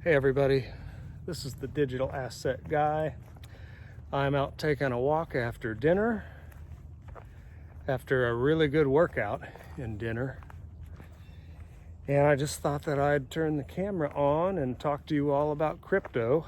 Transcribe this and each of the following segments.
Hey everybody, this is the Digital Asset Guy. I'm out taking a walk after dinner, after a really good workout in dinner. And I just thought that I'd turn the camera on and talk to you all about crypto.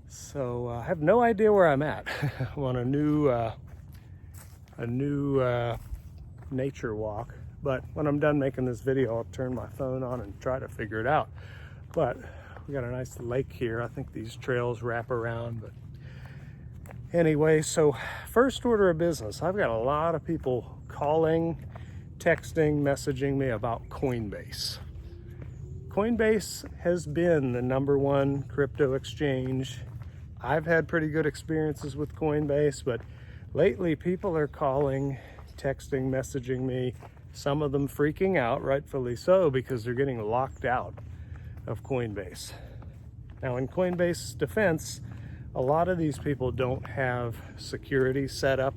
So I have no idea where I'm at. I'm on a new nature walk. But when I'm done making this video, I'll turn my phone on and try to figure it out. But we got a nice lake here. I think these trails wrap around. But anyway, so first order of business. I've got a lot of people calling, texting, messaging me about Coinbase. Coinbase has been the #1 crypto exchange. I've had pretty good experiences with Coinbase, but lately people are calling, texting, messaging me. Some of them freaking out, rightfully so, because they're getting locked out of Coinbase. Now, in Coinbase's defense, a lot of these people don't have security set up.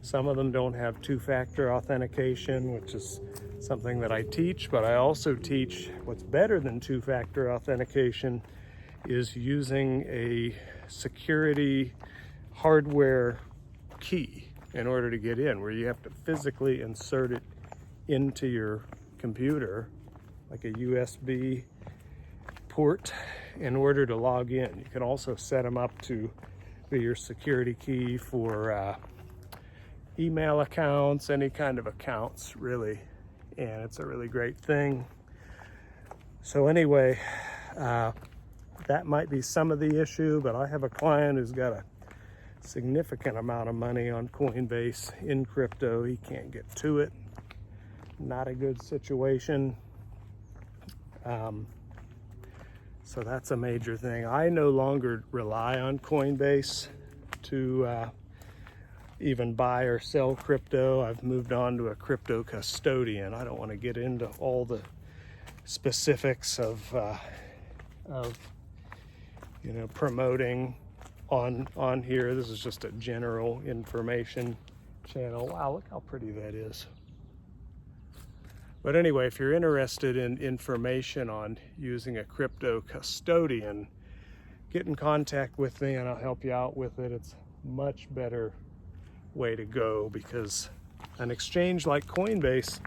Some of them don't have two-factor authentication, which is something that I teach, but I also teach what's better than two-factor authentication is using a security hardware key in order to get in, where you have to physically insert it into your computer, like a USB port, in order to log in. You can also set them up to be your security key for email accounts, any kind of accounts, really. And it's a really great thing. So anyway, that might be some of the issue, but I have a client who's got a significant amount of money on Coinbase in crypto. He can't get to it. Not a good situation. So that's a major thing. I no longer rely on Coinbase to even buy or sell crypto. I've moved on to a crypto custodian. I don't want to get into all the specifics of promoting on here. This is just a general information channel. Wow, look how pretty that is. But anyway, if you're interested in information on using a crypto custodian, get in contact with me and I'll help you out with it. It's a much better way to go, because an exchange like Coinbase,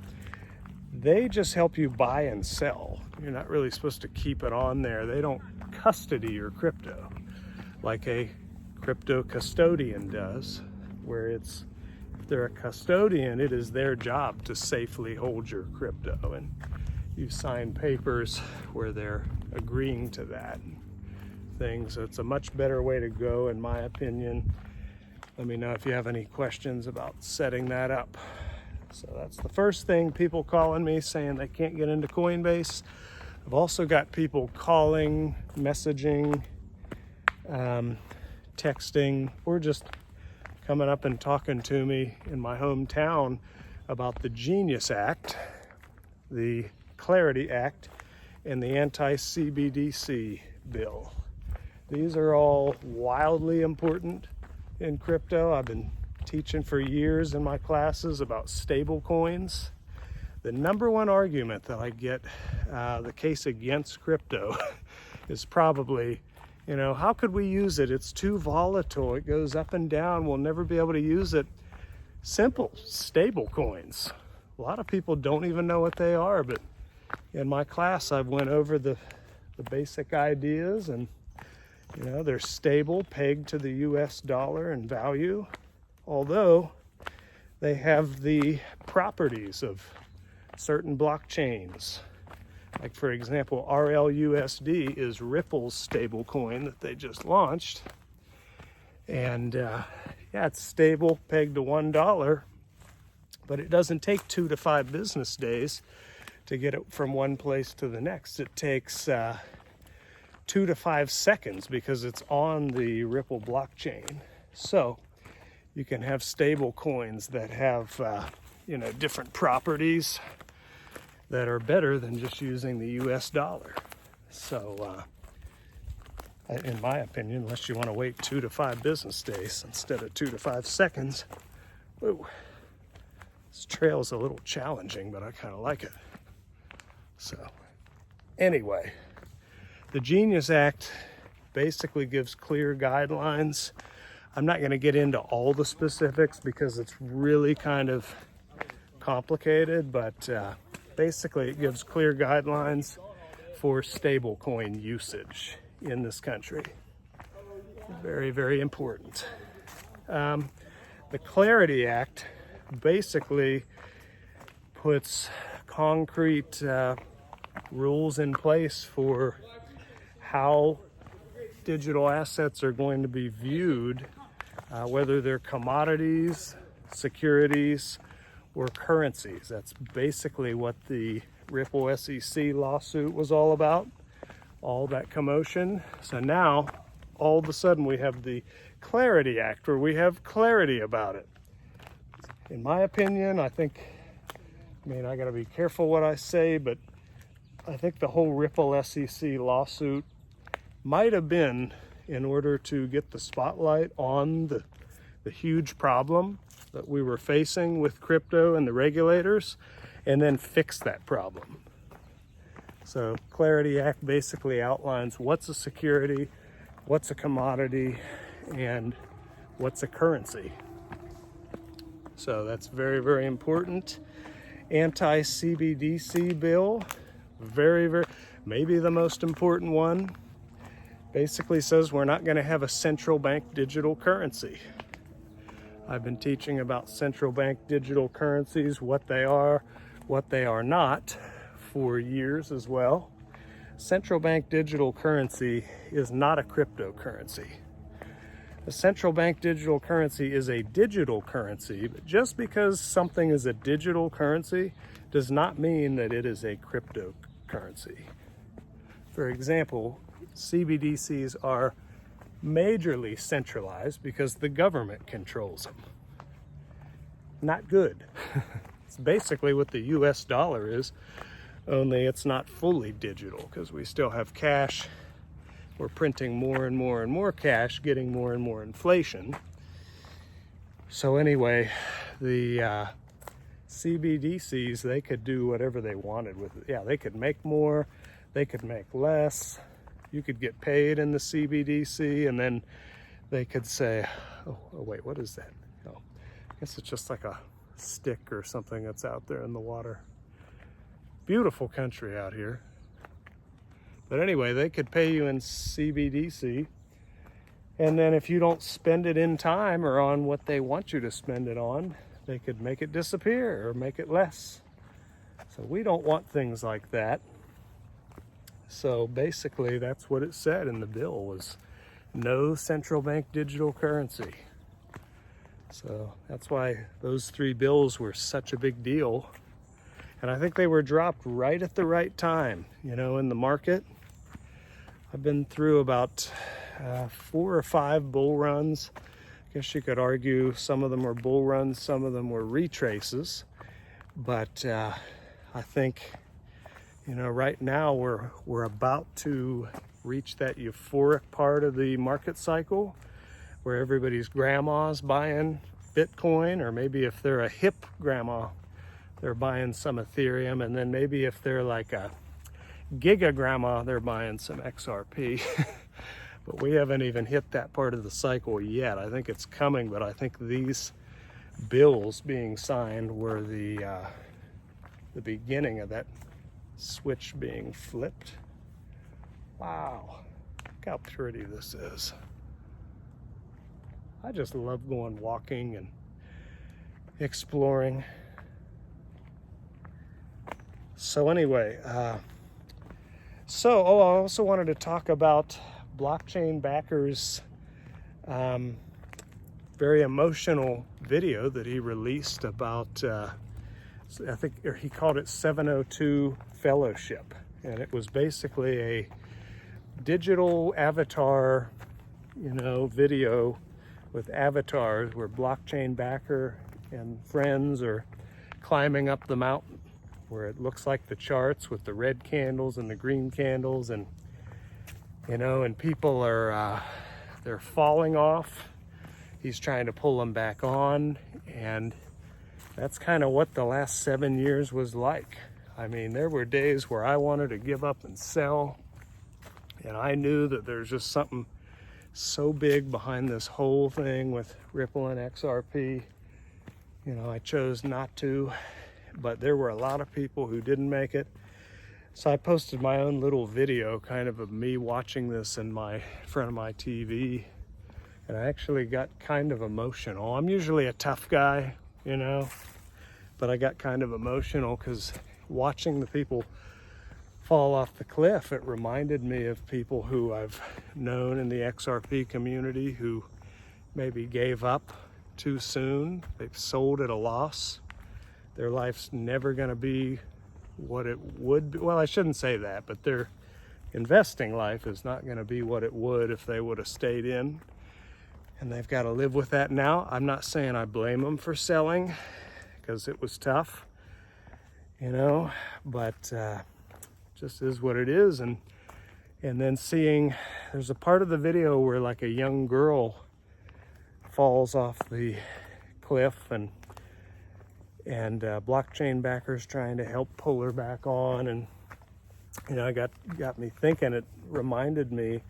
they just help you buy and sell. You're not really supposed to keep it on there. They don't custody your crypto like a crypto custodian does, where if they're a custodian, it is their job to safely hold your crypto, and you sign papers where they're agreeing to that thing. So it's a much better way to go, in my opinion. Let me know if you have any questions about setting that up. So that's the first thing, people calling me saying they can't get into Coinbase. I've also got people calling, messaging, texting, or just coming up and talking to me in my hometown about the Genius Act, the Clarity Act, and the Anti-CBDC bill. These are all wildly important in crypto. I've been teaching for years in my classes about stable coins. The #1 argument that I get, the case against crypto, is probably, how could we use it? It's too volatile. It goes up and down. We'll never be able to use it. Simple, stable coins. A lot of people don't even know what they are, but in my class, I've went over the basic ideas, and they're stable, pegged to the US dollar in value, although they have the properties of certain blockchains. Like, for example, RLUSD is Ripple's stable coin that they just launched. And it's stable, pegged to $1, but it doesn't take 2 to 5 business days to get it from one place to the next. It takes 2 to 5 seconds because it's on the Ripple blockchain. So you can have stable coins that have, different properties that are better than just using the US dollar. So, in my opinion, unless you want to wait 2 to 5 business days instead of 2 to 5 seconds, whoa, this trail is a little challenging, but I kind of like it. So Anyway, the Genius Act basically gives clear guidelines. I'm not going to get into all the specifics because it's really kind of complicated, but basically it gives clear guidelines for stablecoin usage in this country. Very, very important. The Clarity Act basically puts concrete rules in place for how digital assets are going to be viewed, whether they're commodities, securities, or currencies. That's basically what the Ripple SEC lawsuit was all about, all that commotion. So now, all of a sudden, we have the Clarity Act, where we have clarity about it. In my opinion, I gotta be careful what I say, but I think the whole Ripple SEC lawsuit might have been in order to get the spotlight on the huge problem that we were facing with crypto and the regulators, and then fix that problem. So Clarity Act basically outlines what's a security, what's a commodity, and what's a currency. So that's very, very important. Anti-CBDC bill, maybe the most important one, basically says we're not going to have a central bank digital currency. I've been teaching about central bank digital currencies, what they are not, for years as well. Central bank digital currency is not a cryptocurrency. A central bank digital currency is a digital currency, but just because something is a digital currency does not mean that it is a cryptocurrency. For example, CBDCs are majorly centralized because the government controls them. Not good. It's basically what the US dollar is, only it's not fully digital because we still have cash. We're printing more and more and more cash, getting more and more inflation. So anyway, the CBDCs, they could do whatever they wanted with it. Yeah, they could make more, they could make less. You could get paid in the CBDC, and then they could say, oh wait, what is that? Oh, I guess it's just like a stick or something that's out there in the water. Beautiful country out here. But anyway, they could pay you in CBDC, and then if you don't spend it in time or on what they want you to spend it on, they could make it disappear or make it less. So we don't want things like that. So basically, that's what it said in the bill, was no central bank digital currency. So that's why those three bills were such a big deal. And I think they were dropped right at the right time, in the market. I've been through about 4 or 5 bull runs. I guess you could argue some of them were bull runs, some of them were retraces. But I think, right now we're about to reach that euphoric part of the market cycle where everybody's grandma's buying Bitcoin, or maybe if they're a hip grandma, they're buying some Ethereum, and then maybe if they're like a giga grandma, they're buying some XRP. But we haven't even hit that part of the cycle yet. I think it's coming, but I think these bills being signed were the beginning of that switch being flipped. Wow, look how pretty this is. I just love going walking and exploring. So anyway, I also wanted to talk about blockchain backers' very emotional video that he released about, I think he called it 702 Fellowship. And it was basically a digital avatar, video with avatars where blockchain backer and friends are climbing up the mountain, where it looks like the charts with the red candles and the green candles, and and people are they're falling off. He's trying to pull them back on, and that's kind of what the last 7 years was like. I mean, there were days where I wanted to give up and sell, and I knew that there's just something so big behind this whole thing with Ripple and XRP. You know, I chose not to, but there were a lot of people who didn't make it. So I posted my own little video kind of me watching this in front of my TV, and I actually got kind of emotional. I'm usually a tough guy, you know, but I got kind of emotional because watching the people fall off the cliff, it reminded me of people who I've known in the XRP community who maybe gave up too soon. They've sold at a loss. Their life's never going to be what it would be. Well, I shouldn't say that, but their investing life is not going to be what it would if they would have stayed in. And they've got to live with that now. I'm not saying I blame them for selling because it was tough, you know, but just is what it is. And then seeing, there's a part of the video where like a young girl falls off the cliff, and blockchain backers trying to help pull her back on. And you know, got me thinking. It reminded me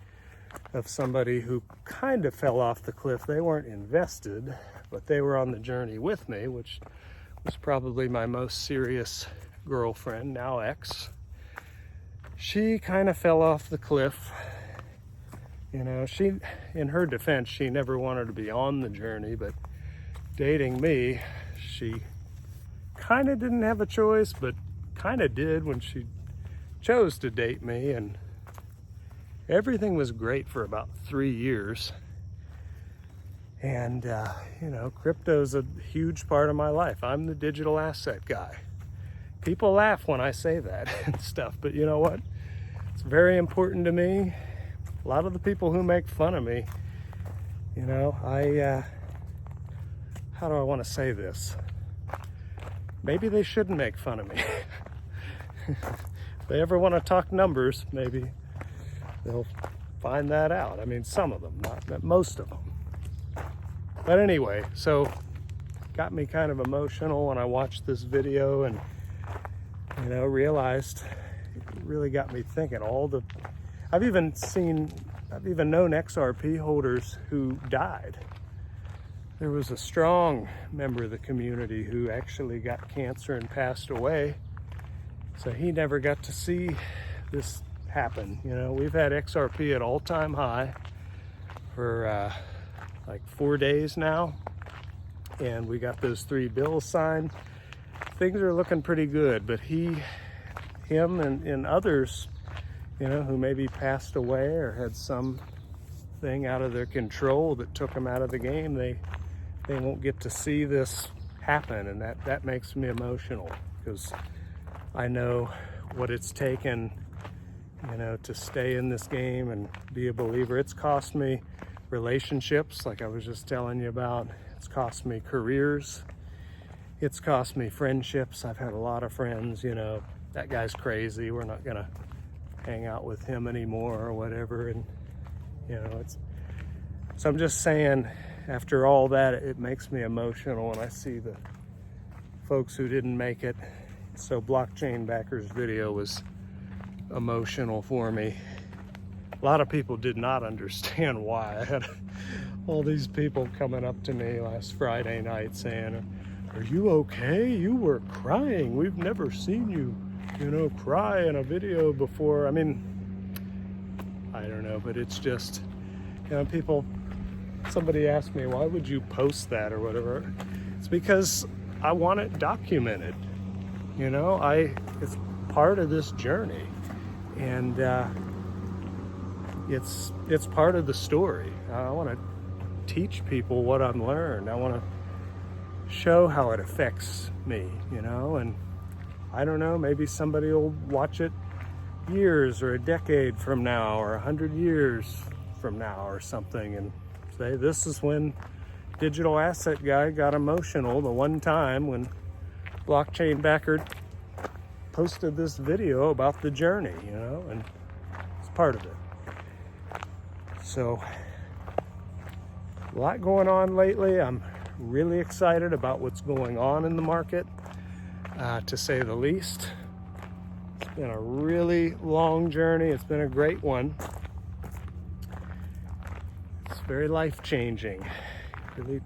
of somebody who kind of fell off the cliff. They weren't invested, but they were on the journey with me, which was probably my most serious girlfriend, now ex. She kind of fell off the cliff. You know, she, in her defense, she never wanted to be on the journey, but dating me, she kind of didn't have a choice, but kind of did when she chose to date me. And everything was great for about 3 years. And, you know, crypto's a huge part of my life. I'm the digital asset guy. People laugh when I say that and stuff, but you know what? It's very important to me. A lot of the people who make fun of me, you know, how do I want to say this? Maybe they shouldn't make fun of me. If they ever want to talk numbers, maybe they'll find that out. I mean, some of them, not most of them. But anyway, so got me kind of emotional when I watched this video, and you know, realized it really got me thinking. I've even known XRP holders who died. There was a strong member of the community who actually got cancer and passed away. So he never got to see this happen. You know, we've had XRP at all-time high for like 4 days now, and we got those 3 bills signed. Things are looking pretty good, but him and others, you know, who maybe passed away or had some thing out of their control that took them out of the game, they won't get to see this happen, and that makes me emotional because I know what it's taken, you know, to stay in this game and be a believer. It's cost me relationships, like I was just telling you about. It's cost me careers. It's cost me friendships. I've had a lot of friends, you know, that guy's crazy, we're not gonna hang out with him anymore or whatever. And you know, so I'm just saying, after all that, it makes me emotional when I see the folks who didn't make it. So blockchain backers video was emotional for me. A lot of people did not understand why. I had all these people coming up to me last Friday night saying, "Are you okay? You were crying. We've never seen you, you know, cry in a video before." I mean, I don't know, but it's just, you know, somebody asked me, "Why would you post that?" or whatever. It's because I want it documented. You know, it's part of this journey, and it's part of the story. I want to teach people what I've learned. I want to show how it affects me, you know, and I don't know, maybe somebody will watch it years or a decade from now or 100 years from now or something and say, this is when digital asset guy got emotional the one time when blockchain backer posted this video about the journey, you know, and it's part of it. So a lot going on lately. I'm really excited about what's going on in the market, to say the least. It's been a really long journey. It's been a great one. It's very life-changing. Really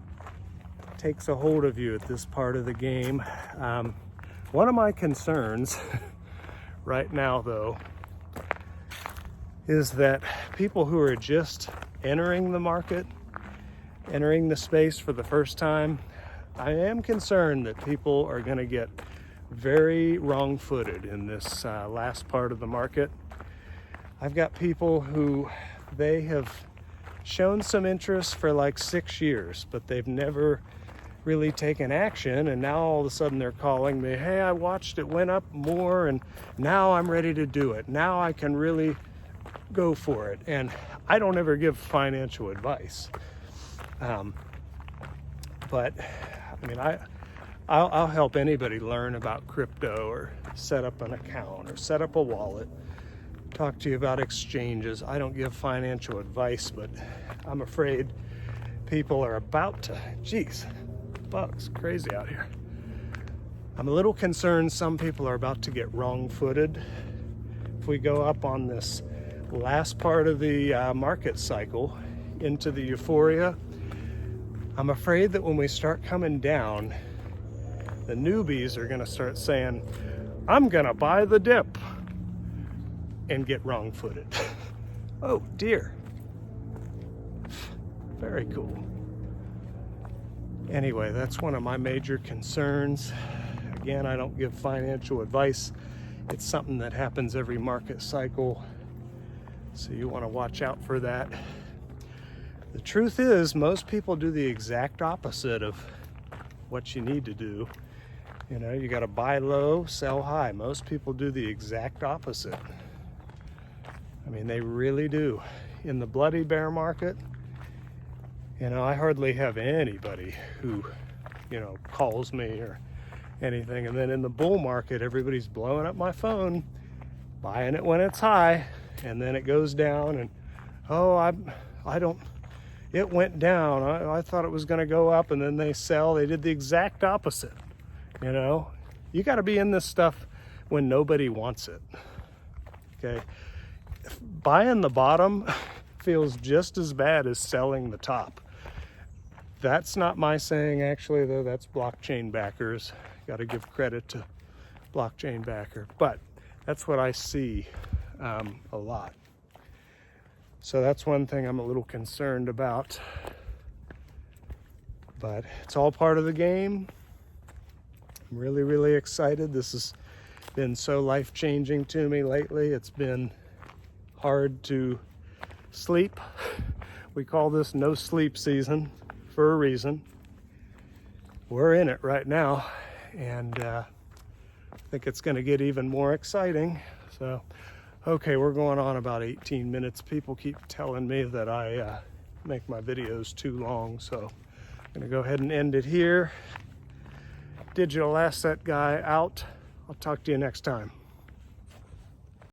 takes a hold of you at this part of the game. One of my concerns right now, though, is that people who are just entering the market, entering the space for the first time, I am concerned that people are going to get very wrong-footed in this last part of the market. I've got people who they have shown some interest for like 6 years, but they've never really taken action, and now all of a sudden they're calling me, hey, I watched it went up more and now I'm ready to do it. Now I can really go for it. And I don't ever give financial advice. But I mean, I'll help anybody learn about crypto or set up an account or set up a wallet, talk to you about exchanges. I don't give financial advice, but I'm afraid people are about to, geez, bugs, crazy out here. I'm a little concerned some people are about to get wrong-footed. If we go up on this last part of the market cycle into the euphoria, I'm afraid that when we start coming down, the newbies are gonna start saying, I'm gonna buy the dip, and get wrong-footed. Oh dear. Very cool. Anyway, that's one of my major concerns. Again, I don't give financial advice. It's something that happens every market cycle, so you want to watch out for that. The truth is, most people do the exact opposite of what you need to do. You know, you got to buy low, sell high. Most people do the exact opposite. I mean, they really do. In the bloody bear market, you know, I hardly have anybody who, you know, calls me or anything. And then in the bull market, everybody's blowing up my phone, buying it when it's high, and then it goes down and, oh, I don't, it went down. I thought it was going to go up, and then they sell. They did the exact opposite. You know, you got to be in this stuff when nobody wants it. Okay. Buying the bottom feels just as bad as selling the top. That's not my saying, actually, though. That's blockchain backers. Got to give credit to blockchain backer. But that's what I see a lot. So that's one thing I'm a little concerned about. But it's all part of the game. I'm really, really excited. This has been so life-changing to me lately. It's been hard to sleep. We call this no sleep season for a reason. We're in it right now, and I think it's going to get even more exciting. So, okay, we're going on about 18 minutes. People keep telling me that I make my videos too long, so I'm going to go ahead and end it here. Digital asset guy out. I'll talk to you next time.